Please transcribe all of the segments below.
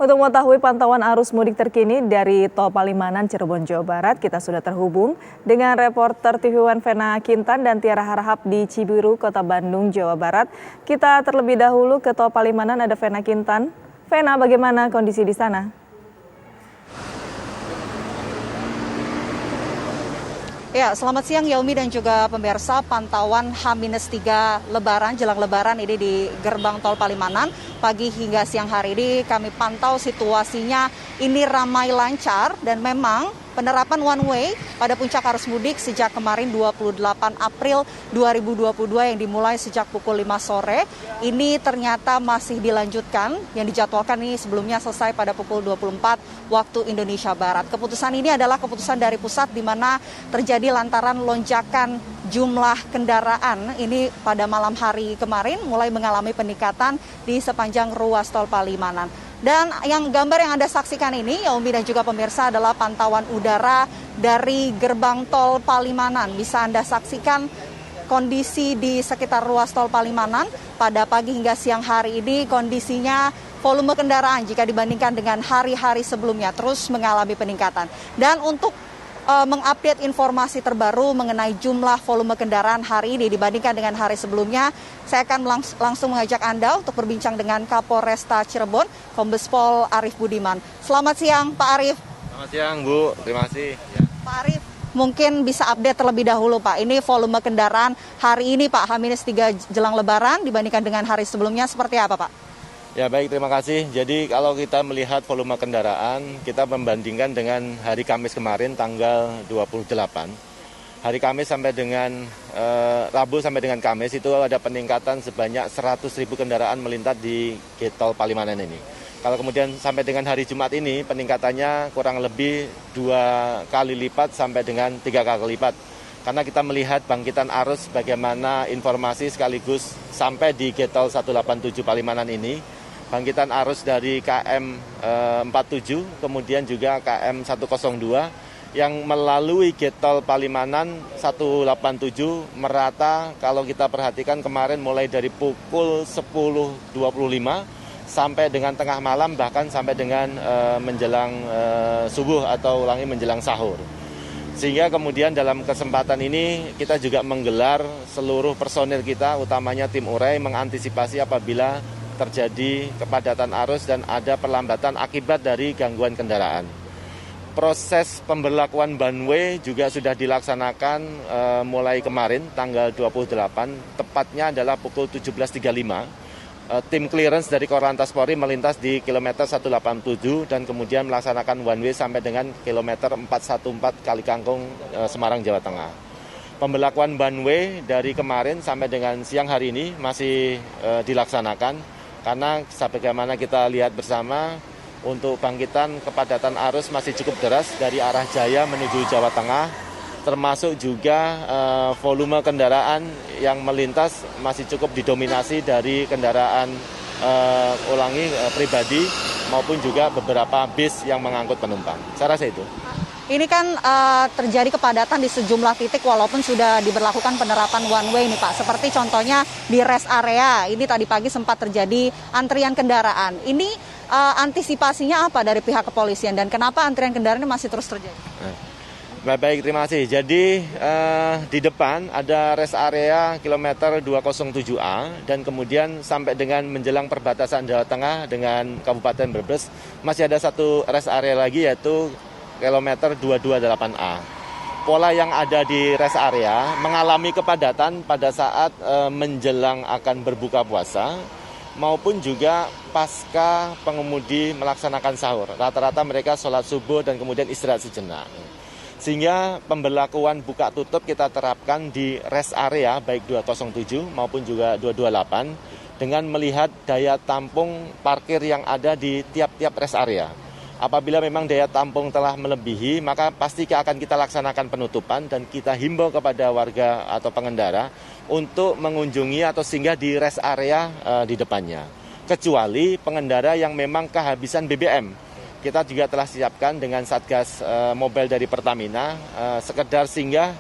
Untuk mengetahui pantauan arus mudik terkini dari Tol Palimanan, Cirebon, Jawa Barat, kita sudah terhubung dengan reporter TV One Vena Kintan dan Tiara Harahap di Cibiru, Kota Bandung, Jawa Barat. Kita terlebih dahulu ke Tol Palimanan, ada Vena Kintan. Vena, bagaimana kondisi di sana? Ya, selamat siang Yaumi dan juga pemirsa. Pantauan H-3 Lebaran, jelang Lebaran ini di gerbang Tol Palimanan. Pagi hingga siang hari ini kami pantau situasinya ini ramai lancar dan memang penerapan one way pada puncak arus mudik sejak kemarin 28 April 2022 yang dimulai sejak pukul 5 sore. Ini ternyata masih dilanjutkan, yang dijadwalkan ini sebelumnya selesai pada pukul 24 waktu Indonesia Barat. Keputusan ini adalah keputusan dari pusat di mana terjadi lantaran lonjakan jumlah kendaraan ini pada malam hari kemarin mulai mengalami peningkatan di sepanjang ruas Tol Palimanan. Dan gambar yang Anda saksikan ini, Yaumi dan juga pemirsa, adalah pantauan udara dari gerbang Tol Palimanan. Bisa Anda saksikan kondisi di sekitar ruas Tol Palimanan pada pagi hingga siang hari ini. Kondisinya volume kendaraan jika dibandingkan dengan hari-hari sebelumnya terus mengalami peningkatan. Dan untuk mengupdate informasi terbaru mengenai jumlah volume kendaraan hari ini dibandingkan dengan hari sebelumnya, saya akan langsung mengajak Anda untuk berbincang dengan Kapolresta Cirebon, Kombes Pol Arief Budiman. Selamat siang, Pak Arief. Selamat siang, Bu. Terima kasih. Ya. Pak Arief, mungkin bisa update terlebih dahulu, Pak. Ini volume kendaraan hari ini, Pak, H-3 jelang Lebaran dibandingkan dengan hari sebelumnya seperti apa, Pak? Ya baik, terima kasih. Jadi kalau kita melihat volume kendaraan, kita membandingkan dengan hari Kamis kemarin tanggal 28. Hari Kamis sampai dengan Rabu sampai dengan Kamis itu ada peningkatan sebanyak 100.000 kendaraan melintas di Tol Palimanan ini. Kalau kemudian sampai dengan hari Jumat ini peningkatannya kurang lebih 2 kali lipat sampai dengan 3 kali lipat. Karena kita melihat bangkitan arus bagaimana informasi sekaligus sampai di Tol 187 Palimanan ini. Bangkitan arus dari KM 47, kemudian juga KM 102 yang melalui Tol Palimanan 187 merata. Kalau kita perhatikan kemarin mulai dari pukul 10.25 sampai dengan tengah malam, bahkan sampai dengan menjelang subuh atau ulangi menjelang sahur. Sehingga kemudian dalam kesempatan ini kita juga menggelar seluruh personil kita, utamanya tim urai, mengantisipasi apabila terjadi kepadatan arus dan ada perlambatan akibat dari gangguan kendaraan. Proses pemberlakuan one way juga sudah dilaksanakan mulai kemarin tanggal 28, tepatnya adalah pukul 17.35. Tim clearance dari Korlantas Polri melintas di kilometer 187 dan kemudian melaksanakan one way sampai dengan kilometer 414 Kalikangkung, Semarang, Jawa Tengah. Pemberlakuan one way dari kemarin sampai dengan siang hari ini masih dilaksanakan. Karena sebagaimana kita lihat bersama, untuk bangkitan kepadatan arus masih cukup deras dari arah Jaya menuju Jawa Tengah, termasuk juga volume kendaraan yang melintas masih cukup didominasi dari kendaraan pribadi maupun juga beberapa bis yang mengangkut penumpang. Saya rasa itu. Ini kan terjadi kepadatan di sejumlah titik walaupun sudah diberlakukan penerapan one way nih Pak. Seperti contohnya di rest area, ini tadi pagi sempat terjadi antrian kendaraan. Ini antisipasinya apa dari pihak kepolisian dan kenapa antrian kendaraan ini masih terus terjadi? Baik, terima kasih. Jadi di depan ada rest area kilometer 207A dan kemudian sampai dengan menjelang perbatasan Jawa Tengah dengan Kabupaten Brebes masih ada satu rest area lagi yaitu kilometer 228A. Pola yang ada di rest area mengalami kepadatan pada saat menjelang akan berbuka puasa maupun juga pasca pengemudi melaksanakan sahur. Rata-rata mereka sholat subuh dan kemudian istirahat sejenak. Sehingga pemberlakuan buka tutup kita terapkan di rest area baik 207 maupun juga 228 dengan melihat daya tampung parkir yang ada di tiap-tiap rest area. Apabila memang daya tampung telah melebihi, maka pasti akan kita laksanakan penutupan dan kita himbau kepada warga atau pengendara untuk mengunjungi atau singgah di rest area di depannya. Kecuali pengendara yang memang kehabisan BBM. Kita juga telah siapkan dengan Satgas Mobile dari Pertamina, sekedar singgah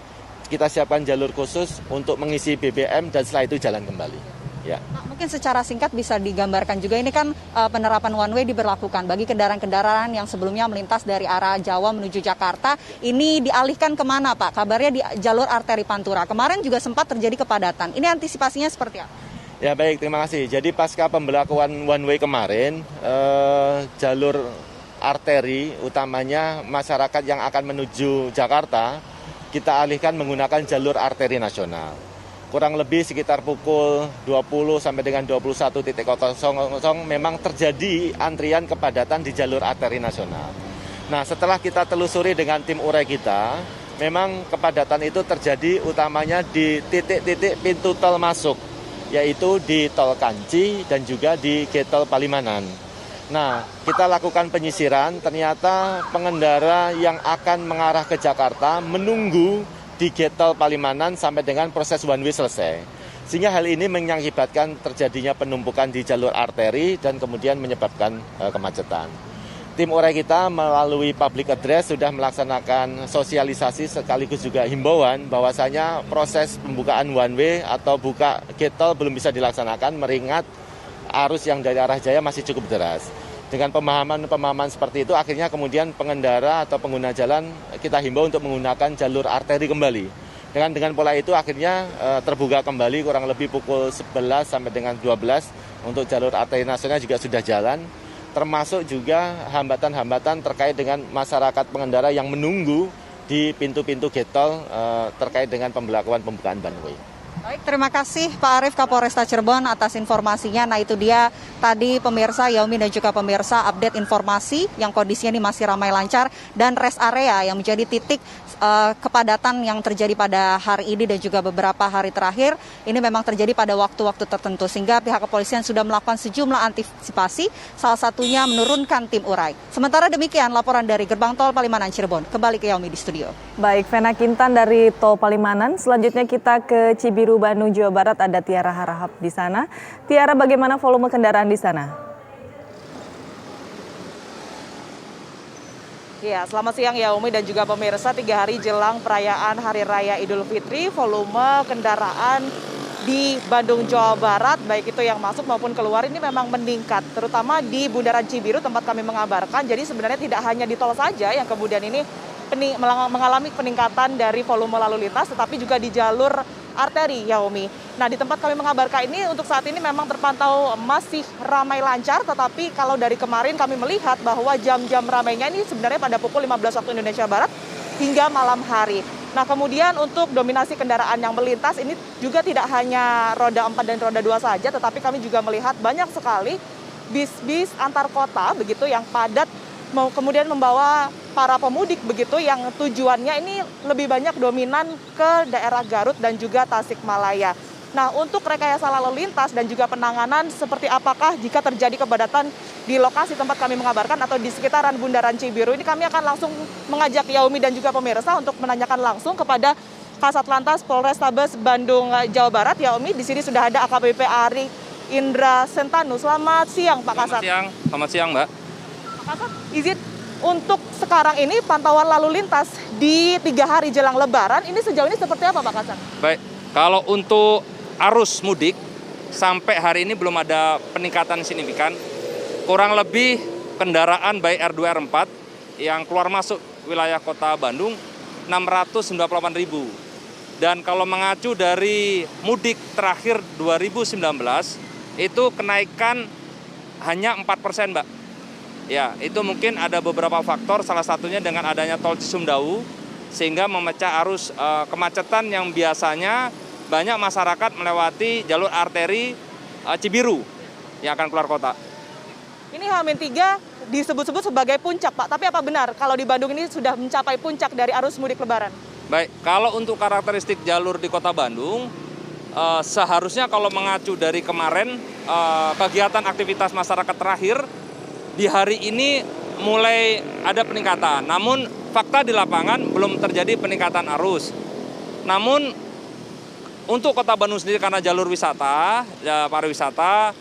kita siapkan jalur khusus untuk mengisi BBM dan setelah itu jalan kembali. Ya. Nah, mungkin secara singkat bisa digambarkan juga ini kan penerapan one way diberlakukan bagi kendaraan-kendaraan yang sebelumnya melintas dari arah Jawa menuju Jakarta. Ini dialihkan kemana Pak? Kabarnya di jalur arteri Pantura. Kemarin juga sempat terjadi kepadatan. Ini antisipasinya seperti apa? Ya baik, terima kasih. Jadi pasca pemberlakuan one way kemarin, jalur arteri utamanya masyarakat yang akan menuju Jakarta, kita alihkan menggunakan jalur arteri nasional. Kurang lebih sekitar pukul 20 sampai dengan 21.00 memang terjadi antrian kepadatan di jalur arteri nasional. Nah, setelah kita telusuri dengan tim urai kita, memang kepadatan itu terjadi utamanya di titik-titik pintu tol masuk, yaitu di Tol Kanci dan juga di Getol Palimanan. Nah, kita lakukan penyisiran, ternyata pengendara yang akan mengarah ke Jakarta menunggu di Getol Palimanan sampai dengan proses one way selesai. Sehingga hal ini mengakibatkan terjadinya penumpukan di jalur arteri dan kemudian menyebabkan kemacetan. Tim urai kita melalui public address sudah melaksanakan sosialisasi sekaligus juga himbauan bahwasanya proses pembukaan one way atau buka Getol belum bisa dilaksanakan mengingat arus yang dari arah Jaya masih cukup deras. Dengan pemahaman seperti itu, akhirnya kemudian pengendara atau pengguna jalan kita himbau untuk menggunakan jalur arteri kembali. Dengan pola itu akhirnya terbuka kembali kurang lebih pukul 11 sampai dengan 12 untuk jalur arteri nasional juga sudah jalan. Termasuk juga hambatan-hambatan terkait dengan masyarakat pengendara yang menunggu di pintu-pintu Getol terkait dengan pembukaan one way. Baik, terima kasih Pak Arief Kapolresta Cirebon atas informasinya. Nah itu dia tadi pemirsa Yaumi dan juga pemirsa update informasi yang kondisinya ini masih ramai lancar dan rest area yang menjadi titik kepadatan yang terjadi pada hari ini dan juga beberapa hari terakhir ini memang terjadi pada waktu-waktu tertentu sehingga pihak kepolisian sudah melakukan sejumlah antisipasi, salah satunya menurunkan tim urai. Sementara demikian laporan dari Gerbang Tol Palimanan Cirebon. Kembali ke Yaumi di studio. Baik, Vena Kintan dari Tol Palimanan. Selanjutnya kita ke Cibiru, Bandung, Jawa Barat. Ada Tiara Harahap di sana. Tiara, bagaimana volume kendaraan di sana? Ya, selamat siang Yaumi dan juga pemirsa. 3 hari jelang perayaan Hari Raya Idul Fitri, volume kendaraan di Bandung, Jawa Barat, baik itu yang masuk maupun keluar ini memang meningkat, terutama di Bundaran Cibiru tempat kami mengabarkan. Jadi sebenarnya tidak hanya di tol saja yang kemudian ini mengalami peningkatan dari volume lalu lintas, tetapi juga di jalur arteri, Yaumi. Nah, di tempat kami mengabarkan ini untuk saat ini memang terpantau masih ramai lancar, tetapi kalau dari kemarin kami melihat bahwa jam-jam ramainya ini sebenarnya pada pukul 15 waktu Indonesia Barat hingga malam hari. Nah, kemudian untuk dominasi kendaraan yang melintas ini juga tidak hanya roda 4 dan roda 2 saja, tetapi kami juga melihat banyak sekali bis-bis antar kota begitu yang padat kemudian membawa para pemudik begitu yang tujuannya ini lebih banyak dominan ke daerah Garut dan juga Tasikmalaya. Nah, untuk rekayasa lalu lintas dan juga penanganan seperti apakah jika terjadi kepadatan di lokasi tempat kami mengabarkan atau di sekitaran Bundaran Cibiru ini, kami akan langsung mengajak Yaumi dan juga pemirsa untuk menanyakan langsung kepada Kasatlantas Polrestabes Bandung, Jawa Barat. Yaumi, di sini sudah ada AKBP Ari Indra Sentanu. Selamat siang Pak Kasat. Selamat siang Mbak. Pak Kasat, izin untuk sekarang ini pantauan lalu lintas di 3 hari jelang Lebaran ini sejauh ini seperti apa Pak Kasat? Baik, kalau untuk arus mudik sampai hari ini belum ada peningkatan signifikan. Kurang lebih kendaraan baik R2 R4 yang keluar masuk wilayah Kota Bandung 698.000. Dan kalau mengacu dari mudik terakhir 2019 itu kenaikan hanya 4%, Mbak. Ya, itu mungkin ada beberapa faktor, salah satunya dengan adanya tol Cisumdawu sehingga memecah arus kemacetan yang biasanya banyak masyarakat melewati jalur arteri Cibiru yang akan keluar kota. Ini H-3 disebut-sebut sebagai puncak, Pak. Tapi apa benar kalau di Bandung ini sudah mencapai puncak dari arus mudik Lebaran? Baik, kalau untuk karakteristik jalur di Kota Bandung, seharusnya kalau mengacu dari kemarin kegiatan aktivitas masyarakat terakhir, di hari ini mulai ada peningkatan. Namun fakta di lapangan belum terjadi peningkatan arus. Namun untuk Kota Bandung sendiri karena jalur wisata, pariwisata,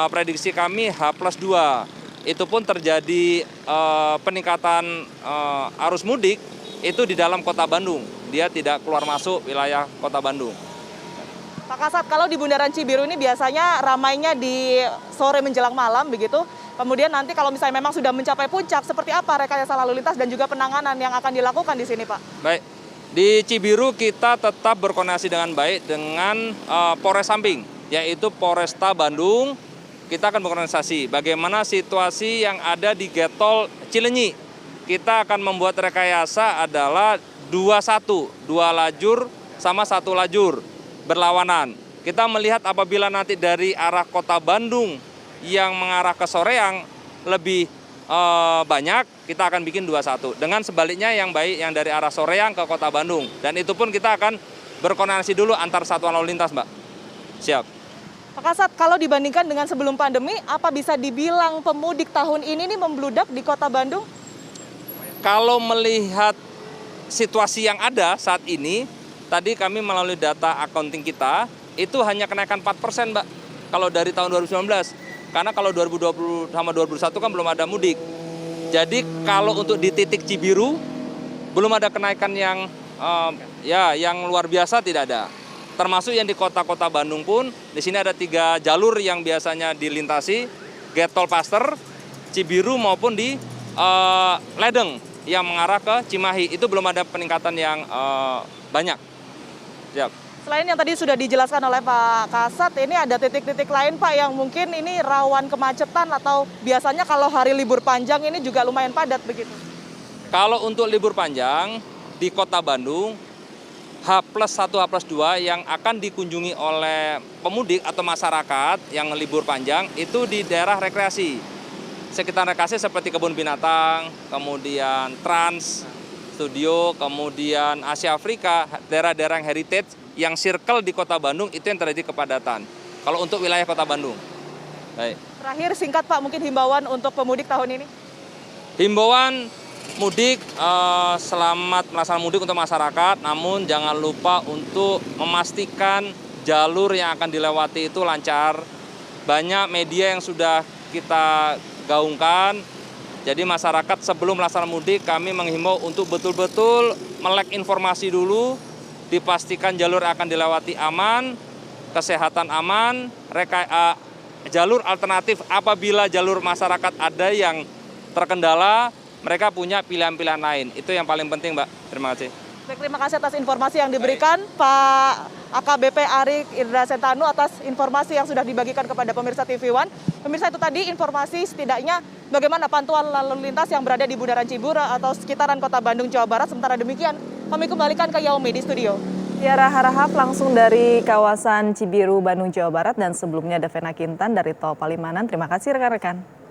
prediksi kami H+2. Itu pun terjadi peningkatan arus mudik itu di dalam Kota Bandung. Dia tidak keluar masuk wilayah Kota Bandung. Pak Kasat, kalau di Bundaran Cibiru ini biasanya ramainya di sore menjelang malam begitu. Kemudian nanti kalau misalnya memang sudah mencapai puncak, seperti apa rekayasa lalu lintas dan juga penanganan yang akan dilakukan di sini, Pak? Baik, di Cibiru kita tetap berkoordinasi dengan baik dengan Polres samping, yaitu Polresta Bandung. Kita akan berkoordinasi bagaimana situasi yang ada di Getol Cilenyi. Kita akan membuat rekayasa adalah 2-1, 2 lajur sama 1 lajur berlawanan. Kita melihat apabila nanti dari arah kota Bandung yang mengarah ke Soreang lebih banyak, kita akan bikin 2-1. Dengan sebaliknya yang baik yang dari arah Soreang ke kota Bandung. Dan itu pun kita akan berkoordinasi dulu antar satuan lalu lintas, Mbak. Siap. Pak Kasat, kalau dibandingkan dengan sebelum pandemi, apa bisa dibilang pemudik tahun ini nih membludak di kota Bandung? Kalau melihat situasi yang ada saat ini, tadi kami melalui data accounting kita, itu hanya kenaikan 4%, Mbak, kalau dari tahun 2019. Karena kalau 2020 sama 2021 kan belum ada mudik. Jadi kalau untuk di titik Cibiru, belum ada kenaikan yang yang luar biasa, tidak ada. Termasuk yang di kota-kota Bandung pun, di sini ada 3 jalur yang biasanya dilintasi, Getol Paster, Cibiru maupun di Ledeng yang mengarah ke Cimahi. Itu belum ada peningkatan yang banyak. Siap. Selain yang tadi sudah dijelaskan oleh Pak Kasat, ini ada titik-titik lain, Pak, yang mungkin ini rawan kemacetan atau biasanya kalau hari libur panjang ini juga lumayan padat begitu? Kalau untuk libur panjang di kota Bandung, H+1, H+2 yang akan dikunjungi oleh pemudik atau masyarakat yang libur panjang itu di daerah rekreasi. Sekitar rekreasi seperti kebun binatang, kemudian Trans Studio, kemudian Asia Afrika, daerah-daerah yang heritage, yang circle di kota Bandung itu yang terjadi kepadatan. Kalau untuk wilayah kota Bandung. Baik. Terakhir singkat, Pak, mungkin himbauan untuk pemudik tahun ini? Himbauan mudik, selamat melaksanakan mudik untuk masyarakat, namun jangan lupa untuk memastikan jalur yang akan dilewati itu lancar. Banyak media yang sudah kita gaungkan, jadi masyarakat sebelum melaksanakan mudik kami menghimbau untuk betul-betul melek informasi dulu, dipastikan jalur akan dilewati aman, kesehatan aman, jalur alternatif apabila jalur masyarakat ada yang terkendala, mereka punya pilihan-pilihan lain. Itu yang paling penting, Mbak. Terima kasih. Baik, terima kasih atas informasi yang diberikan Pak AKBP Arik Indra Sentanu atas informasi yang sudah dibagikan kepada pemirsa TV One. Pemirsa, itu tadi informasi setidaknya bagaimana pantauan lalu lintas yang berada di Bundaran Cibiru atau sekitaran kota Bandung, Jawa Barat. Sementara demikian, kami kembalikan ke Yaomi di studio. Tiara Harahap langsung dari kawasan Cibiru, Bandung, Jawa Barat, dan sebelumnya ada Vena Kintan dari Tol Palimanan. Terima kasih rekan-rekan.